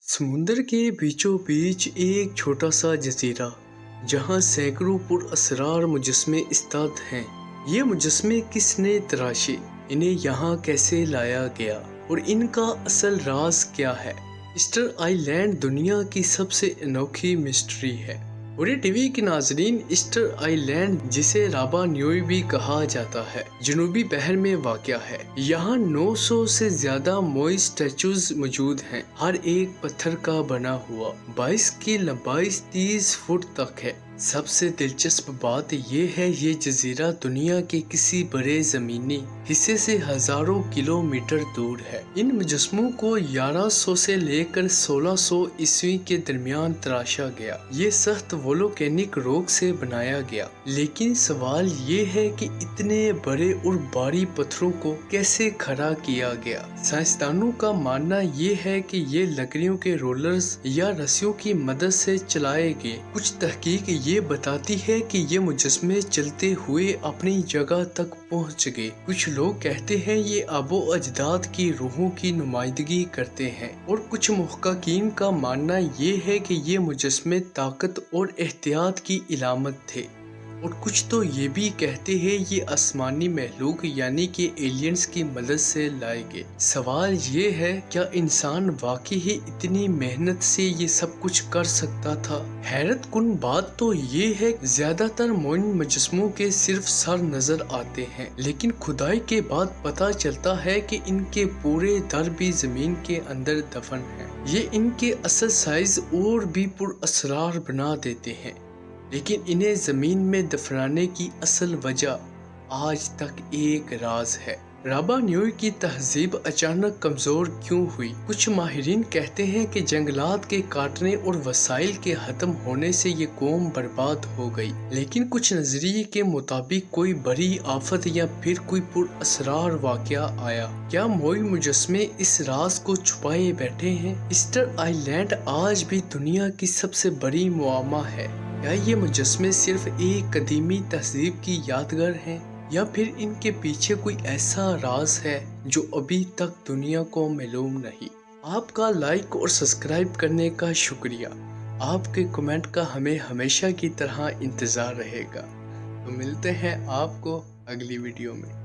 समुंदर के बीचों बीच एक छोटा सा जजीरा जहां सैकड़ों पुरअसरार मुजस्मे इस्ताद हैं। ये मुजस्मे किसने तराशे, इन्हें यहाँ कैसे लाया गया और इनका असल राज क्या है। ईस्टर आइलैंड दुनिया की सबसे अनोखी मिस्ट्री है। और ये टीवी के नाजरीन, ईस्टर आइलैंड जिसे राबा न्यूई भी कहा जाता है, जनूबी बहर में वाक़या है। यहाँ 900 से ज्यादा मोई स्टैचूज मौजूद हैं, हर एक पत्थर का बना हुआ। 22 की लंबाई 30 फुट तक है। सबसे दिलचस्प बात यह है, ये जजीरा दुनिया के किसी बड़े जमीनी हिस्से से हजारों किलोमीटर दूर है। इन मुजस्मों को 1100 से लेकर 1600 ईस्वी के दरमियान तराशा गया। ये सख्त वोल्केनिक रॉक से बनाया गया। लेकिन सवाल ये है कि इतने बड़े और भारी पत्थरों को कैसे खड़ा किया गया। साइंसदानों का मानना ये है कि ये लकड़ियों के रोलर्स या रस्सियों की मदद से चलाए गए। कुछ तहकीक ये बताती है कि ये मुजस्मे चलते हुए अपनी जगह तक पहुंच गए। कुछ लोग कहते हैं ये आबो अजदाद की रूहों की नुमाइंदगी करते हैं, और कुछ मुहक्किकीन का मानना ये है कि ये मुजस्मे ताकत और एहतियात की इलामत थे। और कुछ तो ये भी कहते हैं ये आसमानी महलूक यानी कि एलियंस की मदद से लाए गए। सवाल ये है, क्या इंसान वाकई ही इतनी मेहनत से ये सब कुछ कर सकता था। हैरत कुन बात तो ये है, ज्यादातर मोइन मुजस्मों के सिर्फ सर नजर आते हैं, लेकिन खुदाई के बाद पता चलता है कि इनके पूरे दर भी जमीन के अंदर दफन है। ये इनके असल साइज और भी पुरअसरार बना देते हैं, लेकिन इन्हें जमीन में दफनाने की असल वजह आज तक एक राज है। राबा न्यूई की तहजीब अचानक कमजोर क्यों हुई? कुछ माहिरीन कहते हैं कि जंगलात के काटने और वसाइल के खत्म होने से ये कौम बर्बाद हो गई। लेकिन कुछ नजरिए के मुताबिक कोई बड़ी आफत या फिर कोई पुरअसरार वाकया आया। क्या मोई मुजस्मे इस राज को छुपाए बैठे हैं? ईस्टर आइलैंड आज भी दुनिया की सबसे बड़ी मुआमा है। क्या ये मुजस्मे सिर्फ एक कदीमी तहजीब की यादगार हैं, या फिर इनके पीछे कोई ऐसा राज है जो अभी तक दुनिया को मालूम नहीं। आपका लाइक और सब्सक्राइब करने का शुक्रिया। आपके कमेंट का हमें हमेशा की तरह इंतजार रहेगा। तो मिलते हैं आपको अगली वीडियो में।